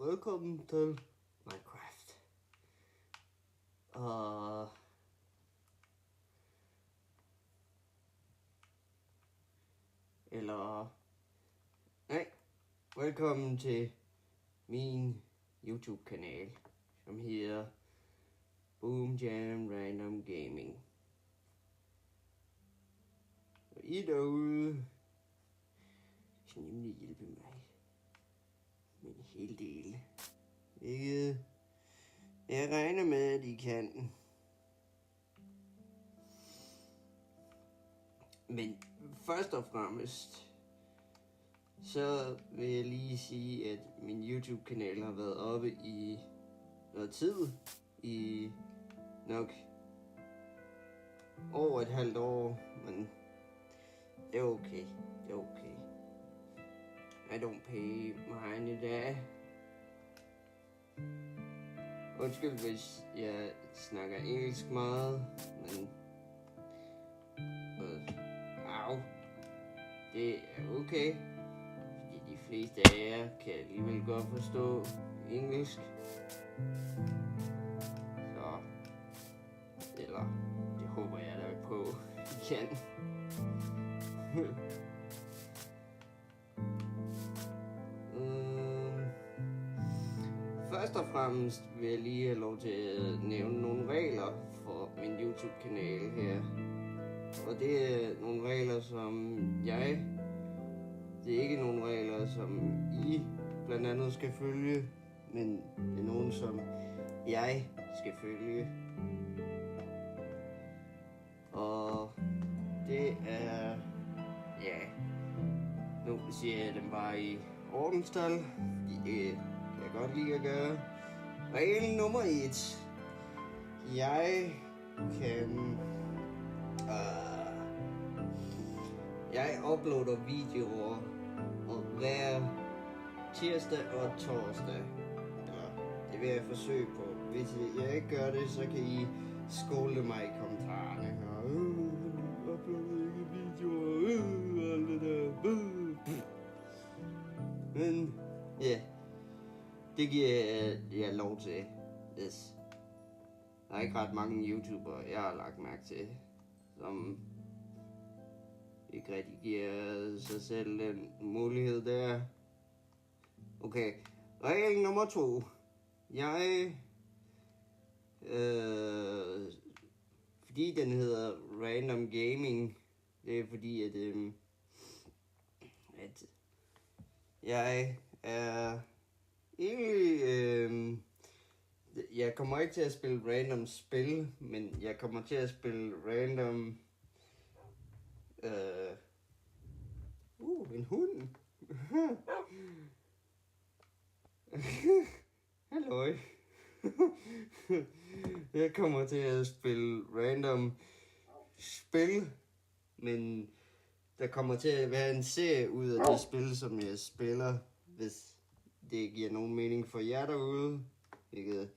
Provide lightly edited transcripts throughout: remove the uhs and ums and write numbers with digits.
velkommen til Minecraft. Velkommen til min YouTube-kanal, som hedder Boom Jam Random Gaming. Og I derude kan nemlig hjælpe mig med en hel del, hvilket jeg regner med, at I kan. Men først og fremmest, så vil jeg lige sige, at min YouTube-kanal har været oppe i noget tid, i nok over et halvt år, men det er okay, det er okay. I don't pay mind i dag. Undskyld, hvis jeg snakker engelsk meget, men det er okay, fordi de fleste af jer kan alligevel godt forstå engelsk. Så, eller det håber jeg da på, I kan. Først og fremmest vil jeg lige have lov til at nævne nogle regler for min YouTube-kanal her. Og det er nogle regler, som det er ikke nogle regler, som I blandt andet skal følge, men det er nogle, som jeg skal følge. Og det er, nu siger jeg dem bare i ordenstal, fordi det kan jeg godt lide at gøre. Regel nummer 1. Jeg uploader videoer hver tirsdag og torsdag. Eller det vil jeg forsøge på. Hvis jeg ikke gør det, så kan I skåle mig i kommentarerne. Uploader ikke videoer, alt det der. Men ja, det giver jeg lov til. Yes. Der er ikke ret mange YouTubere, jeg har lagt mærke til, som ikke rigtig giver sig selv den mulighed der. Okay, regel nummer 2. Fordi den hedder Random Gaming, det er fordi, at jeg er egentlig, jeg kommer ikke til at spille random spil, men jeg kommer til at spille random, en hund. Halløj. Jeg kommer til at spille random spil, men der kommer til at være en serie ud af de spil, som jeg spiller, hvis det giver nogen mening for jer derude, hvilket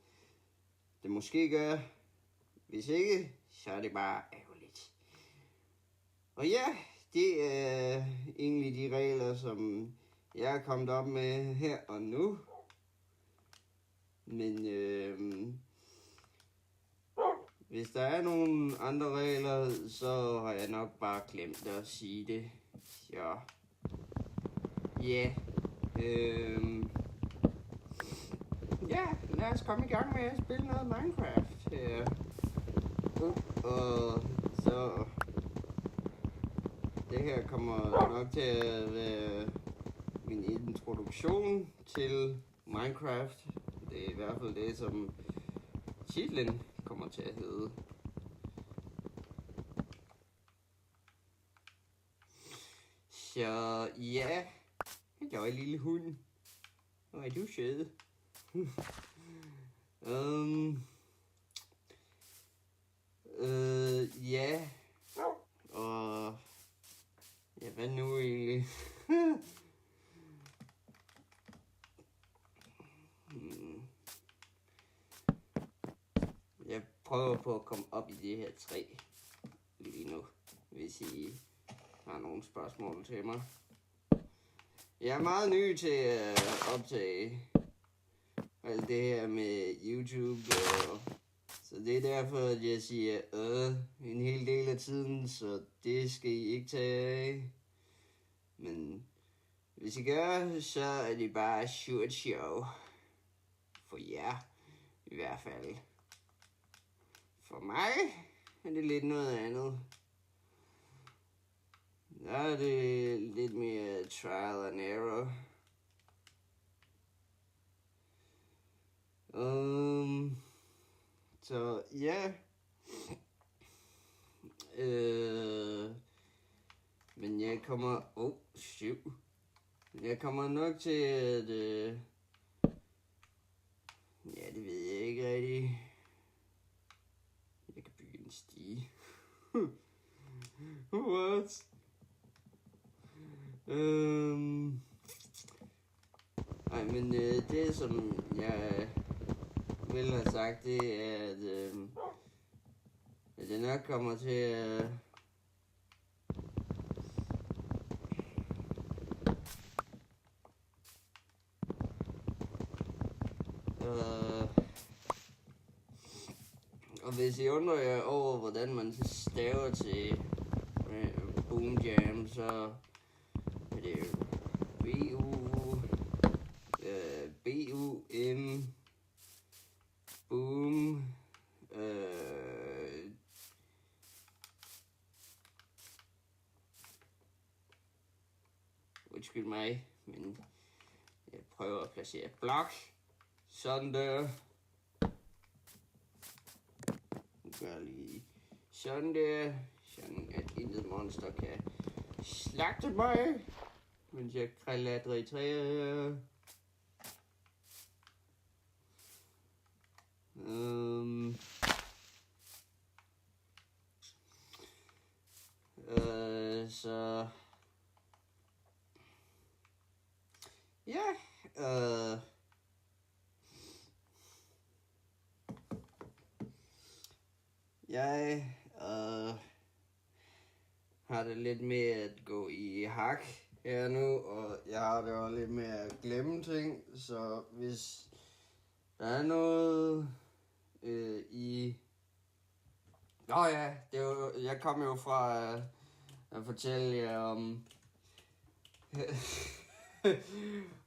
det måske gør. Hvis ikke, så er det bare ærgerligt. Og ja, det er egentlig de regler, som jeg er kommet op med her og nu. Men hvis der er nogle andre regler, så har jeg nok bare glemt at sige det. Så lad os komme i gang med at spille noget Minecraft her. Og så det her kommer nok til at være min introduktion til Minecraft. Det er i hvert fald det, som titlen kommer til at hedde. Så ja, jeg er en lille hund. Hvor er du sød. Og ja, hvad nu egentlig? Jeg prøver på at komme op i det her træ lige nu, hvis I har nogle spørgsmål til mig. Jeg er meget ny til at optage alt det her med YouTube. Så det er derfor, at jeg siger en hel del af tiden, så det skal I ikke tage af. Men hvis I gør, så er det bare short show. For jer, i hvert fald. For mig er det lidt noget andet. Der er det lidt mere trial and error. Så ja. Men jeg kommer... Jeg kommer nok til at... ja, det ved jeg ikke rigtig. Jeg kan bygge en stige. What? Ej, men det som jeg vil have sagt, det er, at jeg nok kommer til at... og hvis I undrer jer over, hvordan man staver til Boom Jam, så er det B-U-M Boom undskyld mig, men jeg prøver at placere blok sådan der. Nu gør jeg lige sådan der, sådan at intet monster kan slagte mig, mens jeg klatrer i træer. Så ja, jeg har det lidt med at gå i hak her nu, og jeg har det også lidt med at glemme ting, så hvis der er noget i... ja, det er jo, jeg kom jo fra at fortælle jer om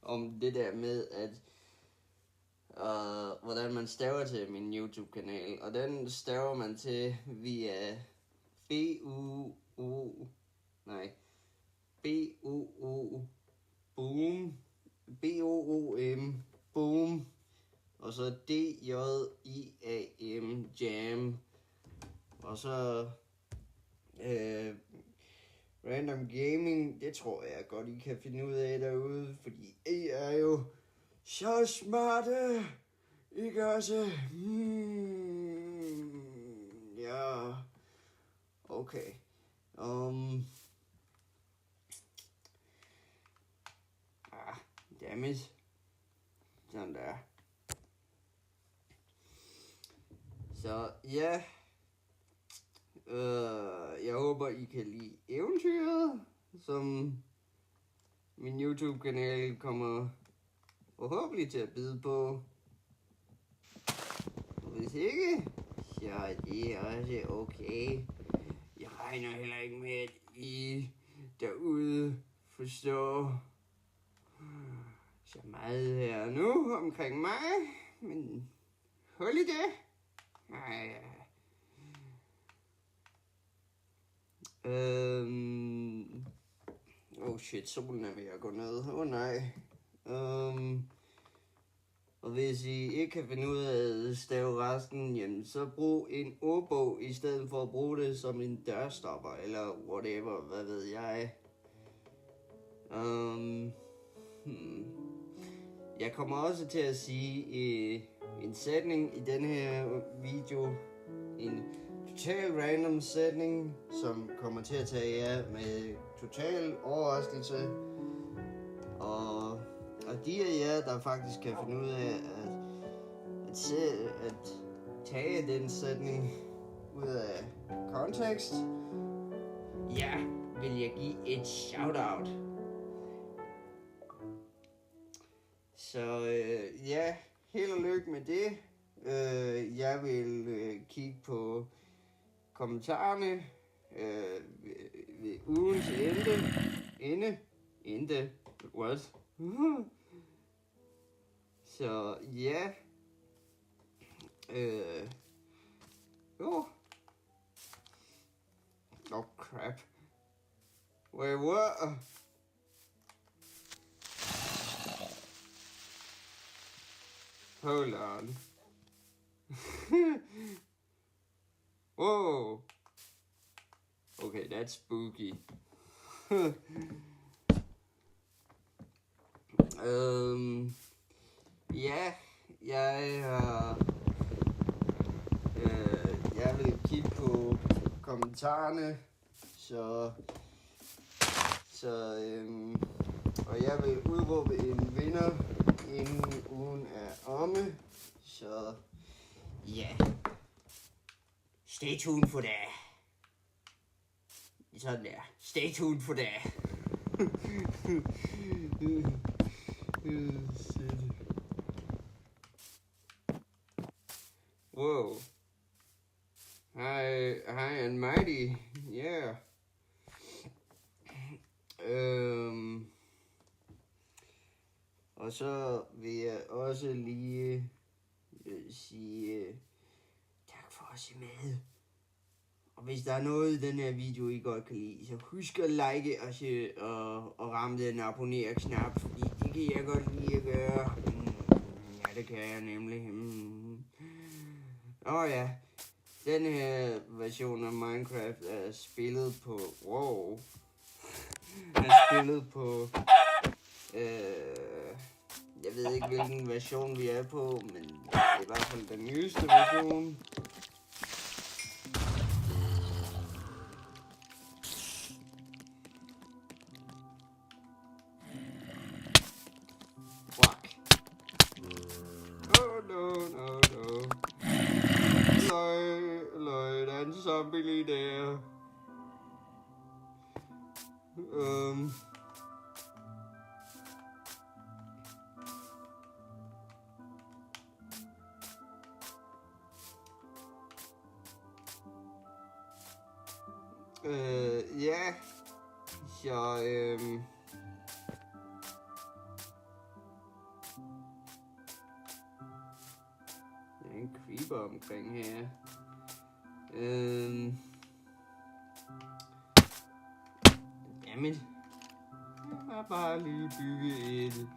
om det der med, at hvordan man staver til min YouTube-kanal, og den staver man til via Boom, B-O-O-M, Boom, og så D-J-I-A-M, Jam, og så Random Gaming. Det tror jeg godt, I kan finde ud af derude, fordi I er jo så smarte, ikke også? Ja, okay. Dammit. Sådan der. Så ja, jeg håber I kan lide eventyret, som min YouTube-kanal kommer forhåbentlig til at bide på. Og hvis ikke, så er det også okay. Jeg regner heller ikke med, at I derude forstår så meget her nu omkring mig, men hold i det. Shit, solen er ved at gå ned. Nej. Og hvis I ikke kan finde ud af at stave resten, jamen, så brug en ordbog i stedet for at bruge det som en dørstopper, eller whatever, hvad ved jeg. Jeg kommer også til at sige en sætning i den her video, en total random sætning, som kommer til at tage jer med total overraskelse. Og de af jer, der faktisk kan finde ud af at tage den sætning ud af kontekst, ja, vil jeg give et shout-out. Så ja, held og lykke med det. Jeg vil kigge på kommentarerne ved ugens ende. What? Så ja. Oh crap. Wait, what? Hold on. Whoa. Okay, that's spooky. Ja, jeg vil kigge på kommentarerne, og jeg vil udråbe en vinder inden ugen er omme, så ja, stay tuned for det. Sådan der, stay tuned for det. Whoa. Hi and mighty, yeah. Og så vil jeg også lige sige tak for at se med. Og hvis der er noget i den her video, I godt kan lide, så husk at like og ramme den abonner-knap, fordi det kan jeg godt lide at gøre. Ja, det kan jeg nemlig. Ja, den her version af Minecraft er spillet på... Wow. Er spillet på... jeg ved ikke, hvilken version vi er på, men det er i hvert fald den nyeste version. Fuck. Oh no. Løg, der er en zombie lige der. Ja, så der er en creeper omkring her. Dammit. Jeg har bare lige bygget et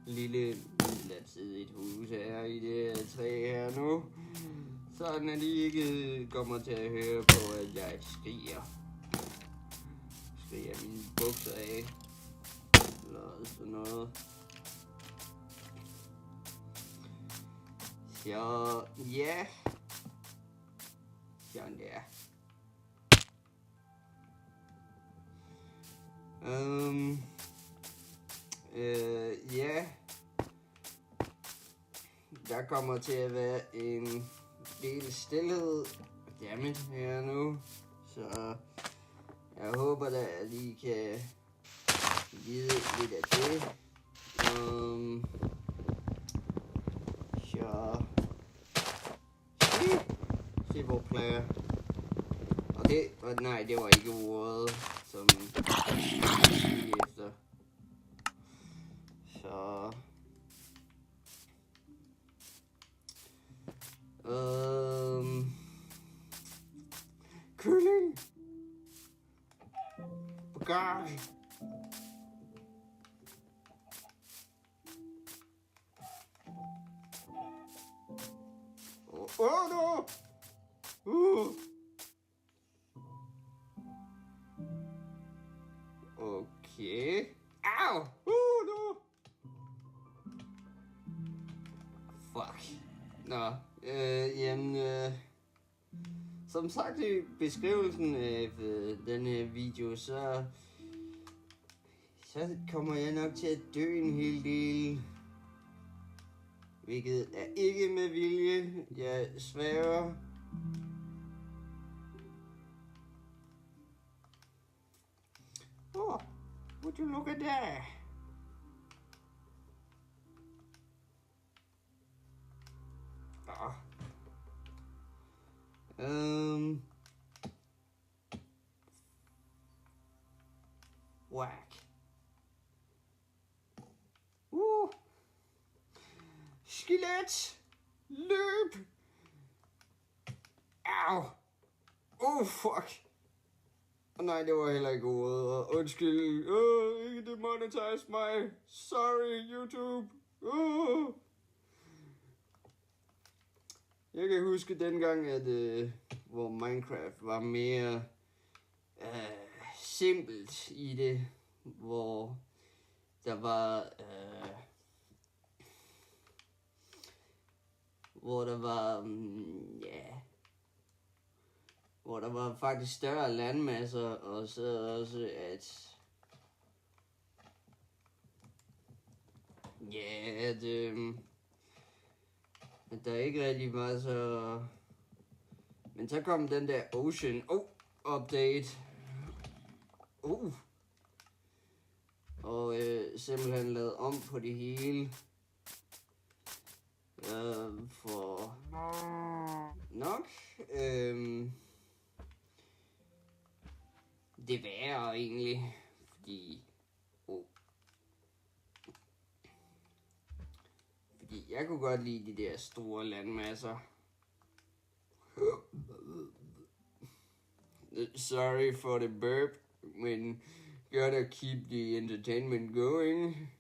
lille midlertidigt hus her i det her træ her nu. Sådan at de ikke kommer til at høre på, at jeg skriger mine bukser af. Eller sådan noget. Så ja. Sådan der. Ja. Der kommer til at være en del stillhed. Dammit her nu. Så jeg håber da, at I kan vide lidt af det. Så se hvor player. Okay, og nej, det var ikke ordet, som jeg efter. Så kylling. Bagage. Oh no. Okay. Ow. No. Fuck. Nå. Jamen. Som sagt i beskrivelsen af den her video, så kommer jeg nok til at dø en hel del. Hvilket er ikke med vilje, jeg sværger. Oh, would you look at that? Whack. Skelet. Løb. Au. Fuck. Nej, det var heller ikke ordet. Undskyld. Ikke demonetize mig. Sorry, YouTube. Jeg kan huske dengang, at hvor Minecraft var mere simpelt i det, hvor der var hvor der var faktisk større landmasser, og så også at der ikke rigtig var så. Men så kom den der Ocean update. Og simpelthen lavet om på det hele. For nok det værre egentlig, fordi jeg kunne godt lide de der store landmasser. Sorry for the burp, men gotta keep the entertainment going.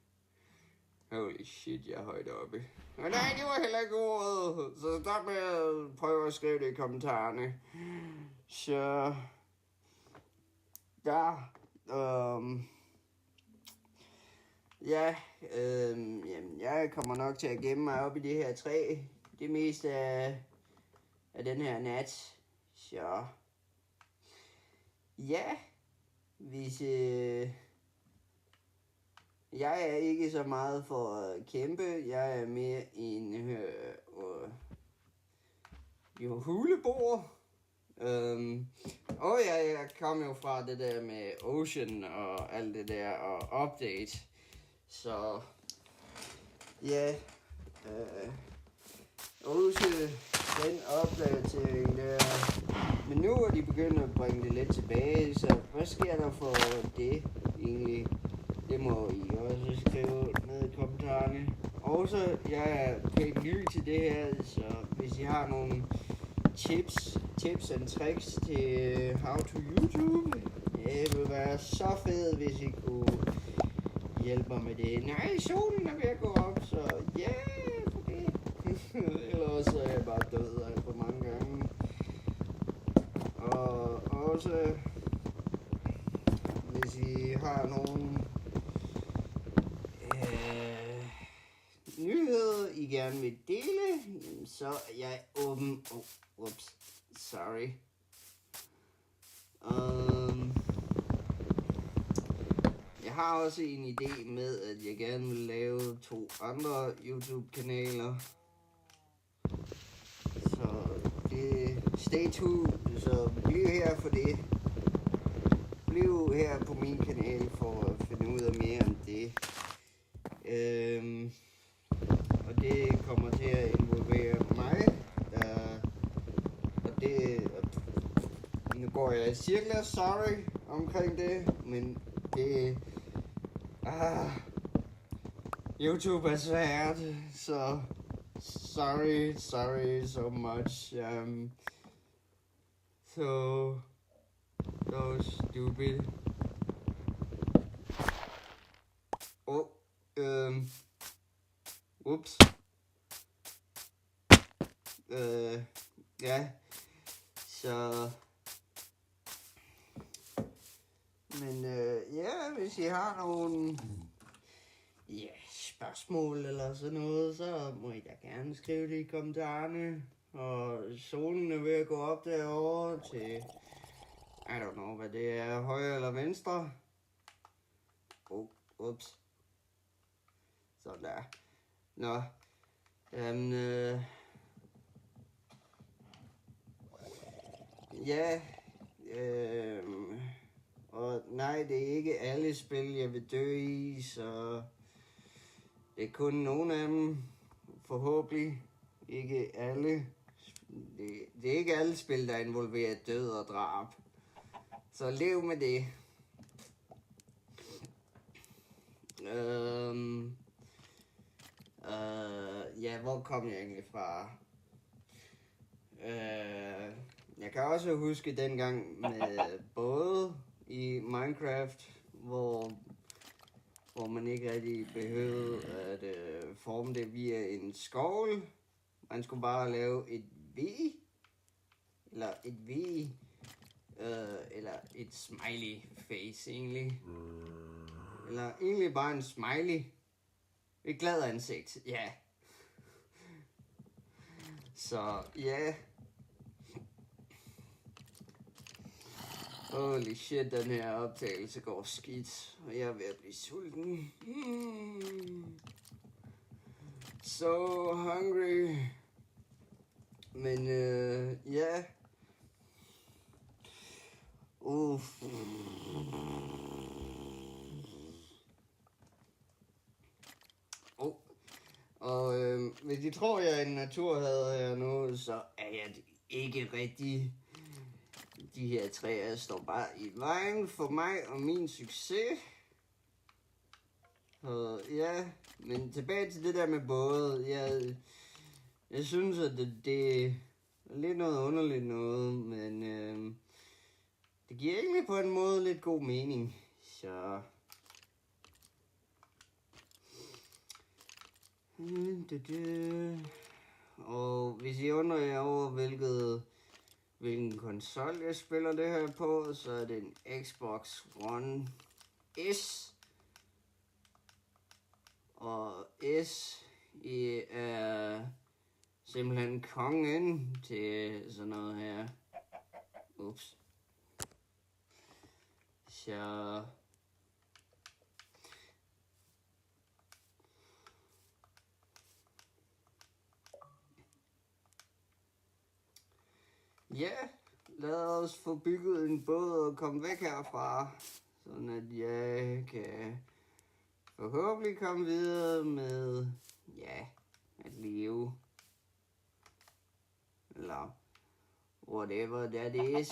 Holy shit, jeg er højt oppe. Men nej, det var heller ikke ordet. Så stop med at prøve at skrive det i kommentarerne. Så jamen, jeg kommer nok til at gemme mig op i det her træ det meste af den her nat. Så ja, hvis jeg er ikke så meget for at kæmpe. Jeg er mere en huleboer. Jeg kom jo fra det der med Ocean og alt det der og update. Så ja, også den opdatering der. Men nu er de begyndt at bringe det lidt tilbage, så hvad sker der for det egentlig? Det må I også skrive ned i kommentarerne. Også, jeg er pænt ny til det her, så hvis I har nogle tips and tricks til how to YouTube, det ville være så fedt, hvis I kunne hjælpe mig med det. Nej, solen er ved at gå op, så ja, for det. Ellers så er jeg bare død alt for mange gange. Og også, hvis I har nogle nyheder, I gerne vil dele, så er jeg åben. Sorry. Jeg har også en idé med, at jeg gerne vil lave 2 andre YouTube-kanaler. Så det, stay tuned, så bliv her for det. Bliv her på min kanal for at finde ud af mere om det. Og det kommer til at involvere mig. Og det, nu går jeg i cirkler, sorry omkring det, men det, YouTube er svært, så sorry so much. So stupid. Whoops. Ja, så men ja, hvis I har nogle spørgsmål eller sådan noget, så må I da gerne skrive det i kommentarerne. Og solen er ved at gå op derovre til, I don't know hvad det er, højre eller venstre. Ups. Sådan der. Nå. Ja. Og nej, det er ikke alle spil, jeg vil dø i, så det er kun nogle af dem. Forhåbentlig ikke alle Det er ikke alle spil, der involverer død og drab. Så lev med det. Ja, hvor kom jeg egentlig fra? Jeg kan også huske dengang med både i Minecraft, hvor man ikke rigtig behøvede at forme det via en skovl. Man skulle bare lave et V, eller et V, eller et smiley face egentlig. Eller egentlig bare en smiley. Et glad ansigt, ja. Så, ja. Holy shit, den her optagelse går skidt, og jeg er ved at blive sulten. So hungry. Men, ja. Og hvis I tror, jeg er en naturhader her nu, så er jeg det ikke rigtig. De her træer står bare i vejen for mig og min succes. Og ja, men tilbage til det der med både. Jeg synes, at det er lidt noget underligt noget, men det giver egentlig på en måde lidt god mening. Så og hvis I undrer jer over, hvilken konsol jeg spiller det her på, så er det en Xbox One S. Og S er simpelthen kongen til sådan noget her. Ups. Så ja, lad os få bygget en båd og komme væk herfra, sådan at jeg kan forhåbentlig komme videre med, ja, at leve, eller whatever that is.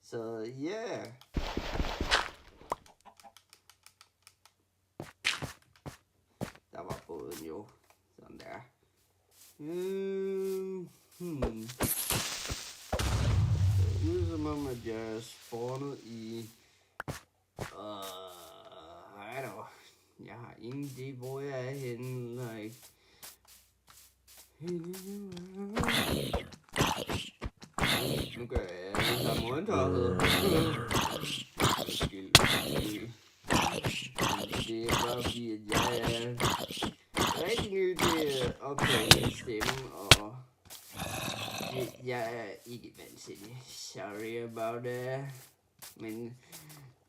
Så ja. Der var båden jo. Sådan der. Det er som om, at jeg er spawnet i... Jeg har ingen idé, hvor jeg er henne. Like... Nu gør jeg det der morgentørhed. Det er bare fordi, at jeg er rigtig ny til at optage min stemme, og jeg er ikke vant til det. Sorry about that. Men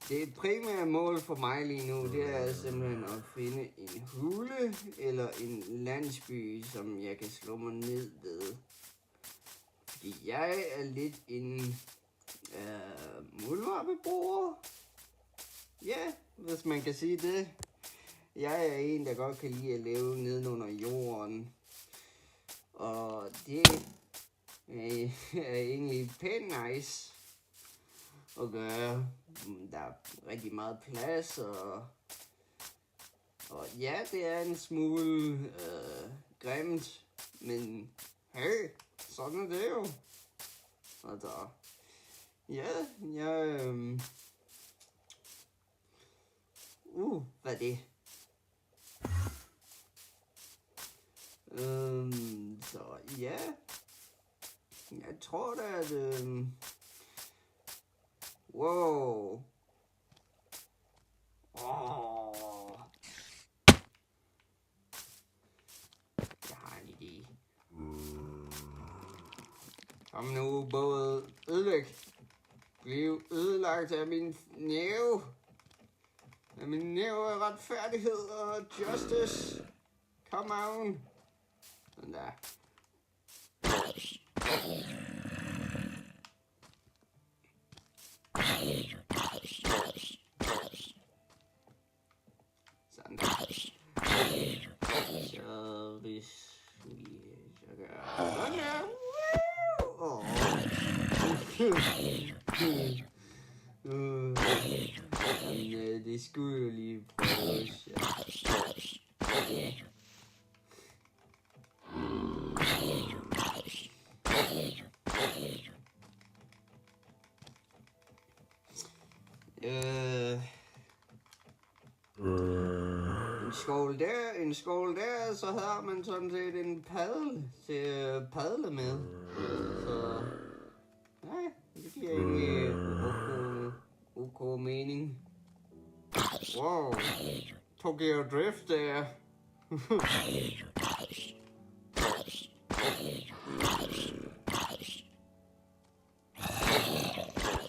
det primære mål for mig lige nu, det er simpelthen at finde en hule eller en landsby, som jeg kan slå mig ned ved. Fordi jeg er lidt en muldvarpebruger. Ja, hvis man kan sige det. Jeg er en, der godt kan lide at leve nedenunder jorden. Og det er egentlig pænt nice at gøre. Der er rigtig meget plads, og ja, det er en smule grimt, men hey, sådan er det jo. Altså, ja, hvad er det? Så ja, jeg tror da, at wow. Jeg har en idé. Kom nu, både ødelæg. Bliv ødelagt af min næve. Af min næve af retfærdighed og justice. Come on. Sådan der. Men det skulle jo lige prøves, ja. En skål der, så har man sådan set en paddel til at padle med. Så nej, det giver egentlig ok mening. Wow, Tokyo Drift der.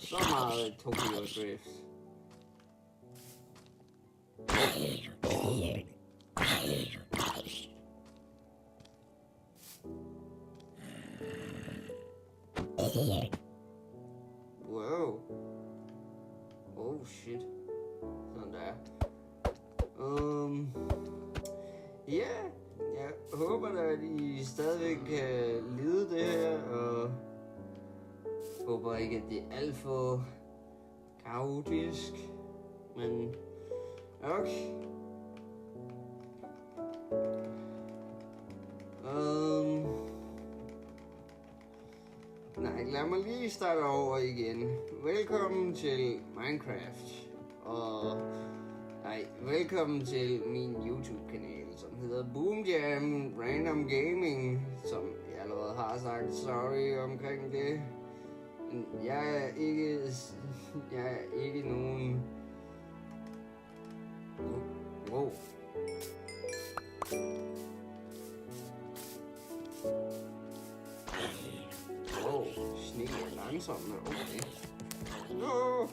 Så meget Tokyo Drift. Wow. Oh shit. Sådan der. Ja, jeg håber da, at I stadigvæk kan lide det her, og håber ikke, at det er alt for kaotisk, men okay. Nej, lad mig lige starte over igen. Velkommen til Minecraft, og velkommen til min YouTube-kanal, som hedder Boomjam Random Gaming, som jeg allerede har sagt sorry omkring det. Jeg er ikke nogen... Wow. Wow, sne er langsomt, okay. No!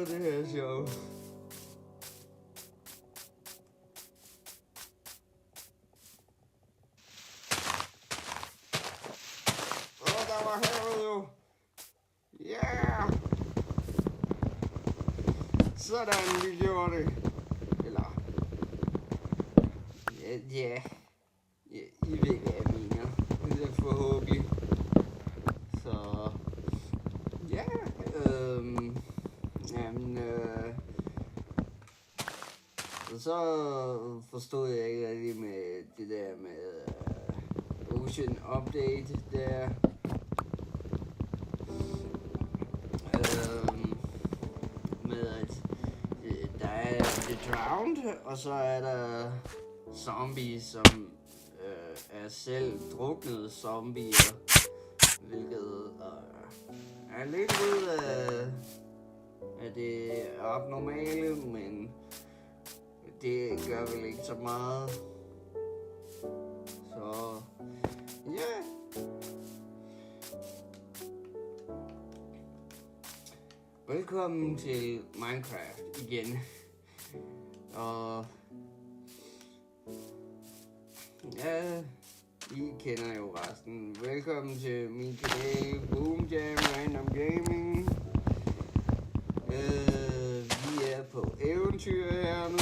Det her er sjovt. Der var havet jo. Yeah! Sådan, vi gjorde det. Eller... Ja, I ved, hvad jeg mener. Det er forhåbentlig. Så... Ja, så forstod jeg ikke rigtig med det der med Ocean Update der. Med at der er The Drowned, og så er der zombies, som er selv druknede zombier, hvilket er lidt ud af det abnormale, men det gør vel ikke så meget. Så ja. Velkommen til Minecraft igen. Og ja, I kender jo resten. Velkommen til min kanal Boomjam Random Gaming. Vi er på eventyr her nu.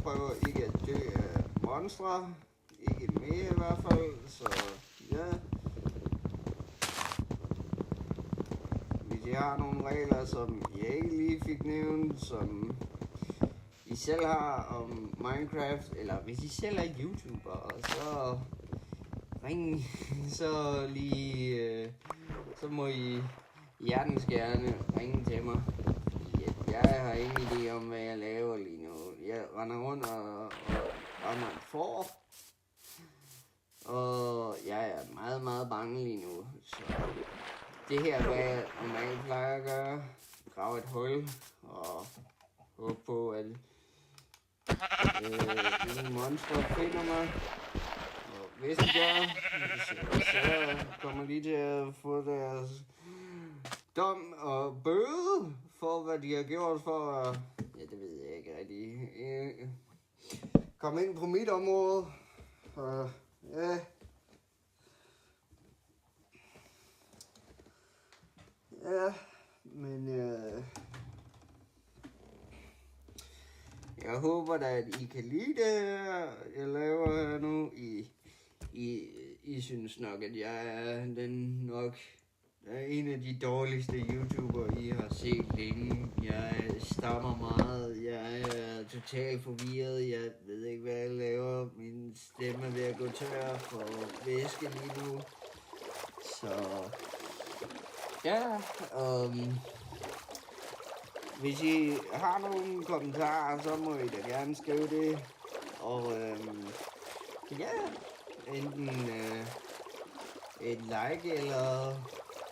Prøver ikke at dø af monstre. Ikke mere i hvert fald, så ja. Hvis I har nogle regler, som jeg ikke lige fik nævnt, som I selv har om Minecraft, eller hvis I selv er YouTuber, så ring, så lige, så må I hjertens gerne ringe til mig. Jeg har ingen idé om, hvad jeg laver lige nu. Jeg render rundt og rammer en får. Og jeg er meget, meget bange lige nu. Så det her, hvad jeg normalt plejer at gøre. Grave et hul og håbe på, at nogle monstre finder mig. Og hvis de gør, så kommer de til at få deres dom og bøde for, hvad de har gjort for at, ja, det ved jeg ikke rigtig, komme ind på mit område. Ja. jeg håber da, at I kan lide det her, jeg laver her nu. I synes nok, at jeg er en af de dårligste YouTubere, I har set længe. Jeg stammer meget, jeg er totalt forvirret, jeg ved ikke, hvad jeg laver. Min stemme er ved at gå tør for væske lige nu. Så ja, hvis I har nogle kommentarer, så må I da gerne skrive det. Og ja, enten et like, eller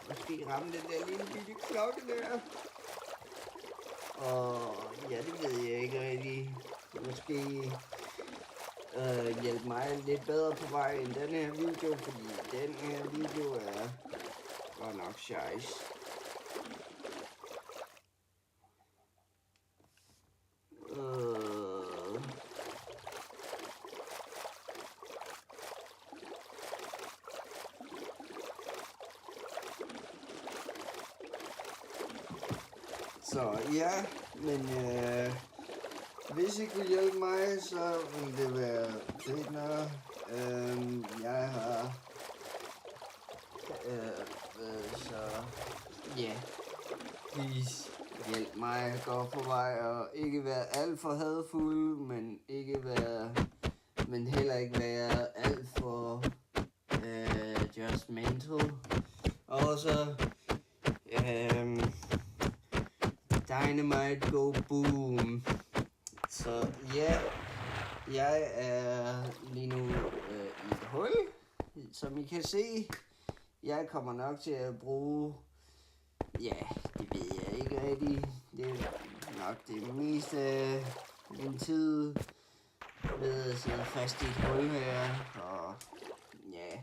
måske ramme den der lille bitte klokke der. Og ja, det ved jeg ikke rigtig. Måske hjælpe mig lidt bedre på vej end den her video, fordi den her video er godt nok sjejs. Så ja, men hvis I kunne hjælpe mig, så ville det være fedt nok. Jeg har så ja, please hjælp mig, gå på vej og ikke være alt for hadfuld, men heller ikke være alt for judgmental. Og så Dynamite go boom. Så ja, jeg er lige nu i et hul, som I kan se. Jeg kommer nok til at bruge, ja, det ved jeg ikke rigtig. Det er nok det meste af min tid ved at sidde fast i et hul her. Og ja,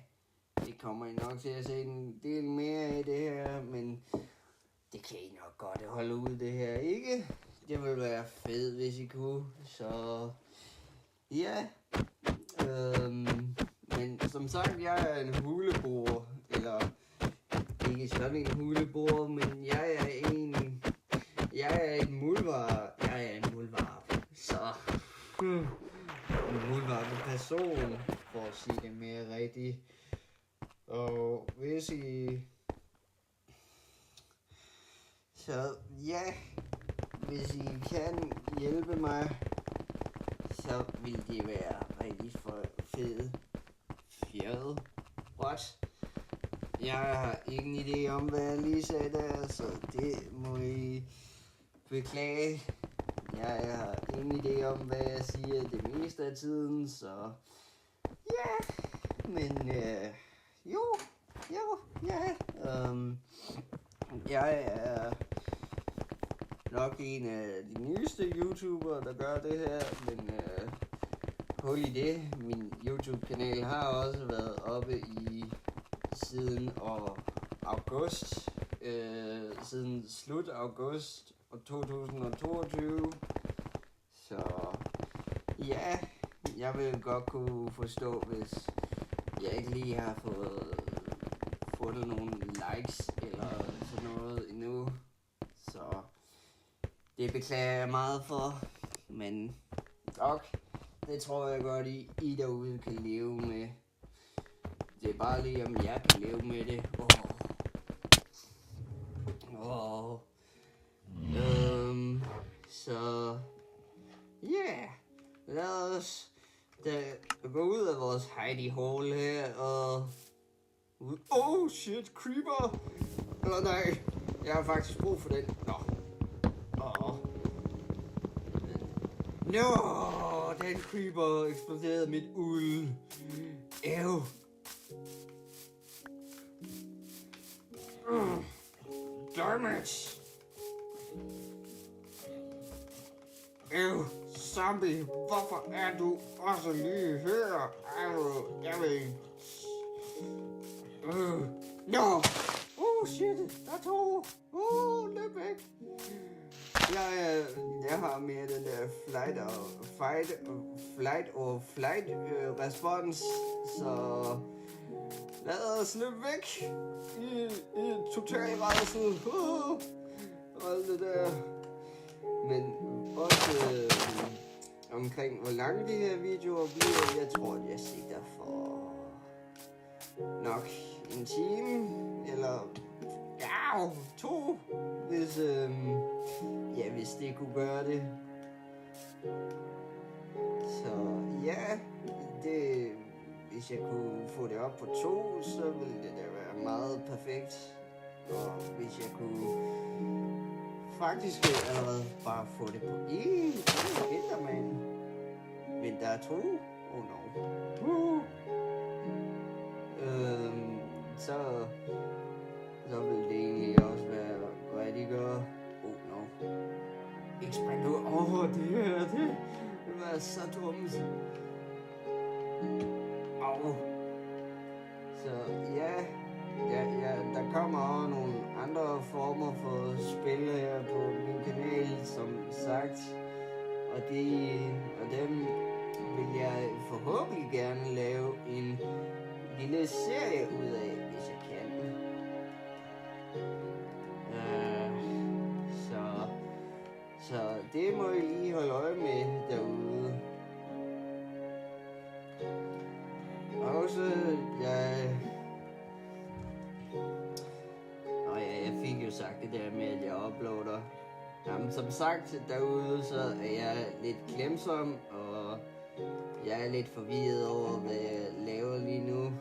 det kommer I nok til at se en del mere af det her, men det kan I nok godt holde ud det her, ikke? Det ville være fedt, hvis I kunne. Så ja, men som sagt, jeg er en huleboer, eller ikke sådan en huleboer, men jeg er en muldvarp. Jeg er en muldvarp. Så en muldvarp person, for at sige det mere rigtigt. Og hvis I så ja, hvis I kan hjælpe mig, så vil det være rigtig fedt. What? Jeg har ingen idé om, hvad jeg lige sagde der, så det må I beklage. Jeg har ingen idé om, hvad jeg siger det meste af tiden, så ja, men jo, ja. Jeg er nok en af de nyeste YouTubere, der gør det her, men hul i det. Min YouTube-kanal har også været oppe i siden august, siden slut august 2022. Så ja, jeg vil godt kunne forstå, hvis jeg ikke lige har fået nogle likes eller sådan noget endnu. Så det beklager jeg meget for, men det tror jeg godt, I derude kan leve med. Det er bare lige, om jeg kan leve med det. Så yeah, lad os da gå ud af vores hidey hole her og oh shit, creeper. Eller nej, jeg har faktisk brug for den. Den creeper eksploderede mit uld. Ew. Dammit. Ew, zombie, hvorfor er du også lige her? Jeg vil ikke. No! Shit, der er to! Løb væk! Jeg har mere den der flight respons, så lad os løbe væk i total rædsel og alt det der. Men også omkring, hvor lange de her videoer bliver. Jeg tror, jeg sigter for nok en time, eller ja, 2, hvis det kunne gøre det. Så ja, hvis jeg kunne få det op på 2, så ville det da være meget perfekt. Og hvis jeg kunne faktisk allerede bare få det på 1, Enderman. Men der er 2. Oh no. Så ville det egentlig også være rigtig godt. Oh no. Ikke spring ud. Det her, det var så dumt. Så ja, der kommer også nogle andre former for spil her på min kanal, som sagt. Og dem vil jeg forhåbentlig gerne lave en lille serie ud af, hvis jeg kan. Så det må I lige holde øje med derude. Også, jeg fik jo sagt det der med, at jeg uploader. Jamen, som sagt derude, så er jeg lidt glemsom, og jeg er lidt forvirret over, hvad jeg laver lige nu.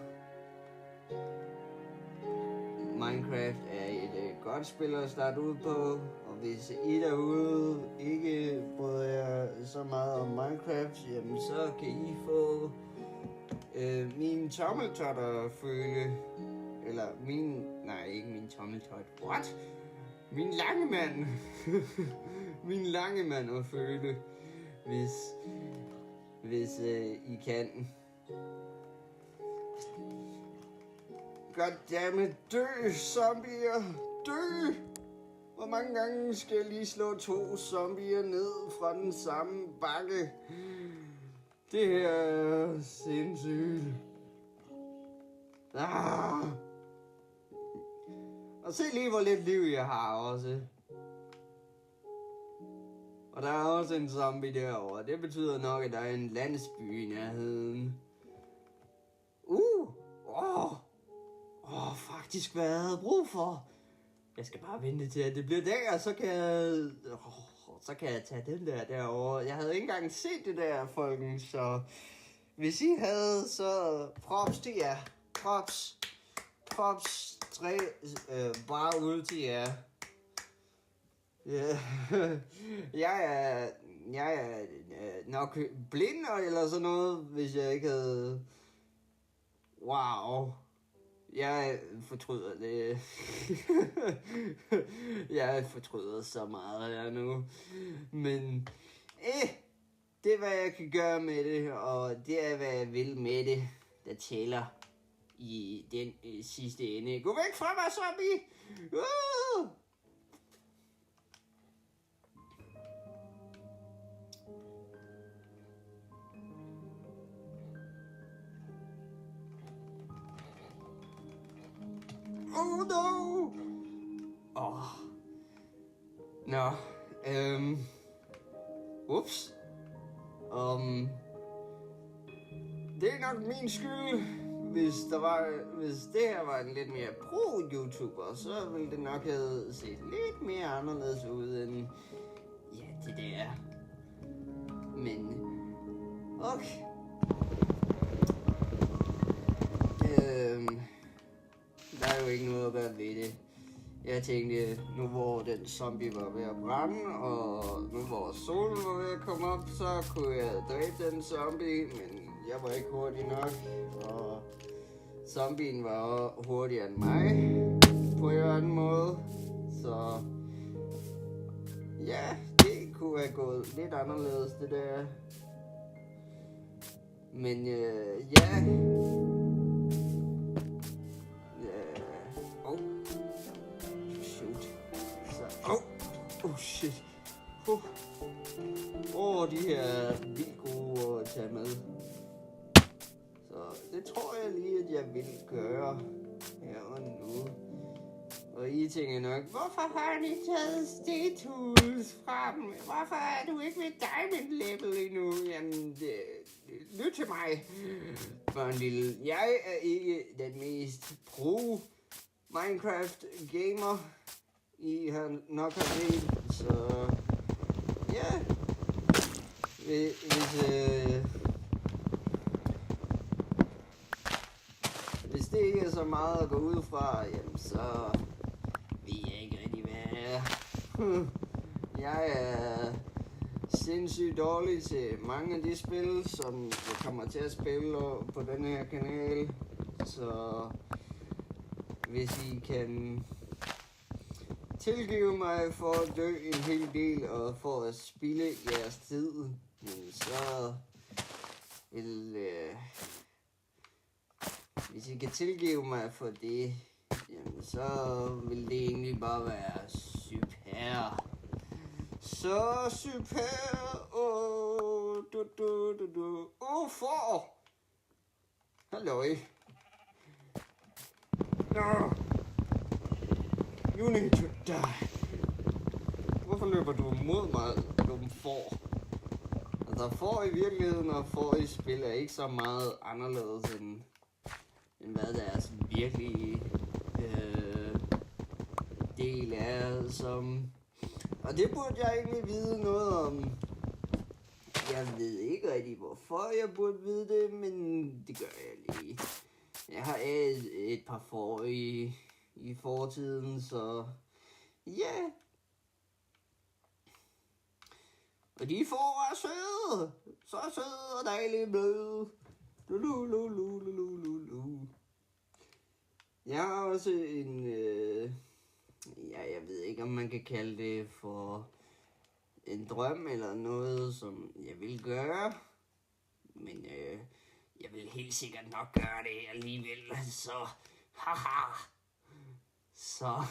Minecraft er et godt spil at starte ud på, og hvis I derude ikke bryder jer så meget om Minecraft, jamen så kan I få min tommeltot at føle, eller ikke min tommeltot, what? Min lange mand, min lange mand at føle, hvis I kan. Goddammit, dø, zombier, dø! Hvor mange gange skal jeg lige slå 2 zombier ned fra den samme bakke? Det her er sindssygt. Og se lige, hvor lidt liv jeg har også. Og der er også en zombie derovre. Det betyder nok, at der er en landsby i nærheden. Faktisk hvad jeg havde brug for. Jeg skal bare vente til, at det bliver dag, og så kan jeg tage den derovre. Jeg havde ikke engang set det der, folkens, så hvis I havde, så props til jer. Props 3, bare ud til jer. Jeg er nok blind eller sådan noget, hvis jeg ikke havde... Wow. Jeg fortryder det. Jeg fortryder så meget her nu. Men det er, hvad jeg kan gøre med det, og det er, hvad jeg vil med det, der tæller i den sidste ende. Gå væk fra mig, zombie! Oh no! Ups. Det er nok min skyld. Hvis det her var en lidt mere pro-YouTuber, så ville det nok have set lidt mere anderledes ud end det der. Men okay. Der er jo ikke noget at gøre ved det. Jeg tænkte, nu hvor den zombie var ved at brænde, og nu hvor solen var ved at komme op, så kunne jeg dræbe den zombie, men jeg var ikke hurtig nok, og zombien var hurtigere end mig, på en eller anden måde, så ja, det kunne have gået lidt anderledes, det der. Men shit. De her er vildt gode at tage med. Så det tror jeg lige, at jeg vil gøre her og nu. Og I I tænker nok, hvorfor har han ikke taget Statools frem? Hvorfor er du ikke ved Diamond Level endnu? Jamen, lyt til mig, børn lille. Jeg er ikke den mest pro Minecraft gamer, I har nok har set, så ja. Hvis det ikke er så meget at gå ud fra, jamen så ved jeg ikke rigtig, hvad jeg er. Jeg er sindssygt dårlig til mange af de spil, som jeg kommer til at spille på den her kanal. Så hvis I kan tilgive mig for at dø en hel del og for at spilde jeres tid, så vil... Hvis I kan tilgive mig for det, jamen så vil det egentlig bare være super. Så super. For. Halløj. No. You need to die. Hvorfor løber du mod mig, dumme får? Altså får i virkeligheden og får i spil er ikke så meget anderledes end hvad deres virkelige del er, som... Og det burde jeg egentlig vide noget om. Jeg ved ikke rigtig, hvorfor jeg burde vide det, men det gør jeg lige. Jeg har et par får i fortiden, så ja. Yeah. Og de får er søde. Så søde og dejlige bløde. Jeg har også en, jeg ved ikke om man kan kalde det for en drøm eller noget, som jeg vil gøre, men jeg vil helt sikkert nok gøre det alligevel, så haha, så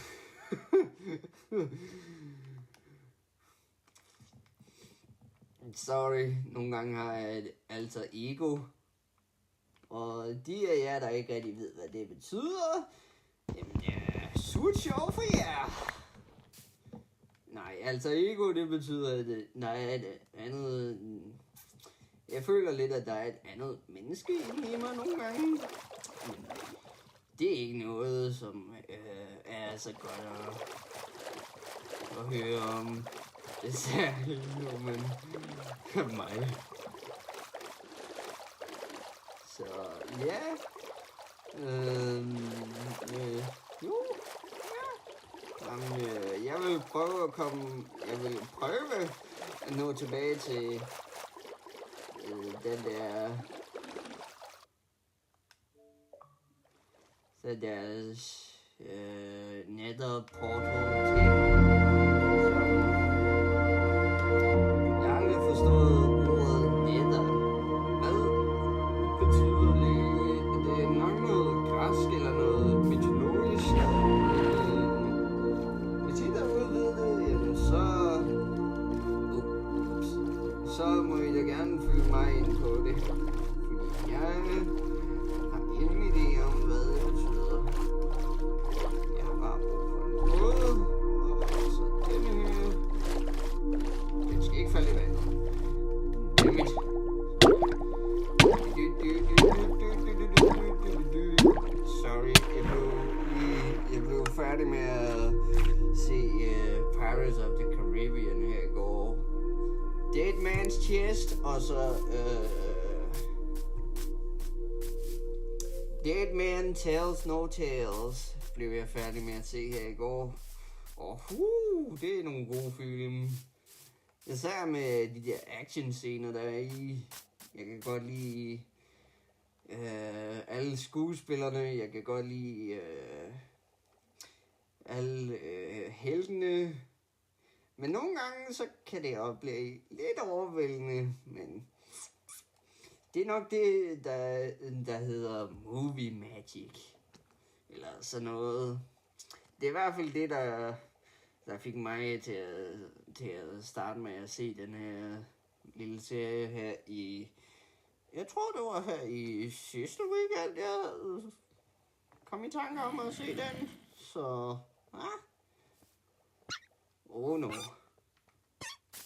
sorry, nogle gange har jeg et alter ego. Og de af jer, der ikke rigtig ved, hvad det betyder, jamen surt sjov for jer. Nej, altså ego, det betyder, at der er et andet... Jeg føler lidt, at der er et andet menneske i mig nogle gange. Men det er ikke noget, som er så godt at høre om. Det er særligt, når man er mig. Så ja, jeg vil prøve at nå tilbage til den der nether portal ting. Jeg har aldrig forstået ordet nether. Hvad betyder det? Det er nok noget græsk eller noget mytologisk. Hvis I derude ved det, jamen så må I da gerne følge mig ind på det. Fordi jeg har ingen idé om, hvad det betyder. Jeg har bare brug for en båd, og så denne her. Den skal ikke falde i vandet. Dammit. Sorry, jeg blev færdig med at se Pirates of the Caribbean her i går. Dead Man's Chest, og så Dead Man Tells No Tales blev jeg færdig med at se her i går. Og det er nogle gode film. Især med de der action scener, der er i. Jeg kan godt lide alle skuespillerne. Jeg kan godt lide alle heltene. Men nogle gange så kan det også blive lidt overvældende. Men det er nok det, der hedder movie magic. Eller sådan noget. Det er i hvert fald det, der fik mig til at starte med at se den her lille serie her i... Jeg tror, det var her i sidste weekend, jeg kom i tanke om at se den. Så, ja. Oh no.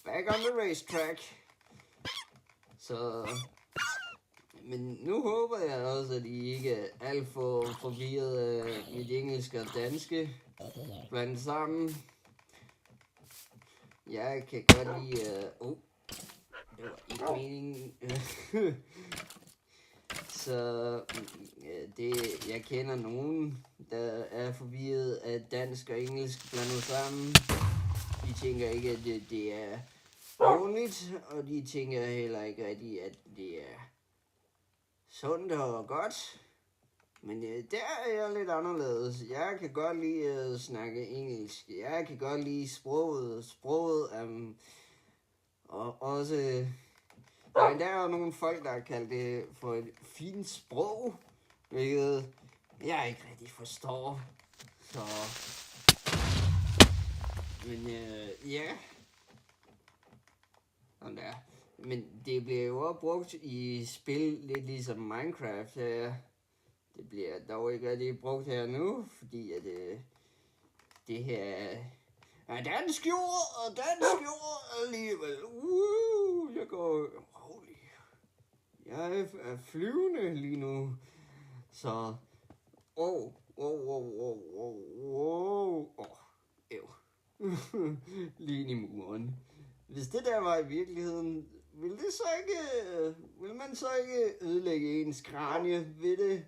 Back on the racetrack. Så... Men nu håber jeg også, at I ikke er alt for forvirret af mit engelske og danske blandt sammen. Jeg kan godt lide... det var ikke meningen. Så jeg kender nogen, der er forvirret af dansk og engelsk blandet sammen. De tænker ikke, at det er ordentligt, og de tænker heller ikke rigtig, at det er sundt og godt. Men der er jeg lidt anderledes. Jeg kan godt lide at snakke engelsk. Jeg kan godt lide sproget. Og også... Der er jo nogle folk, der har kaldt det for et fint sprog, hvilket jeg ikke rigtig forstår. Så... Men ja... Sådan der. Men det bliver jo også brugt i spil lidt ligesom Minecraft. Det bliver dog ikke rigtig brugt her nu, fordi at det her er dansk jord og dansk jord alligevel. Jeg går... Holy. Jeg er flyvende lige nu. Så... Lige i muren. Hvis det der var i virkeligheden, vil man så ikke ødelægge ens kranie ved det?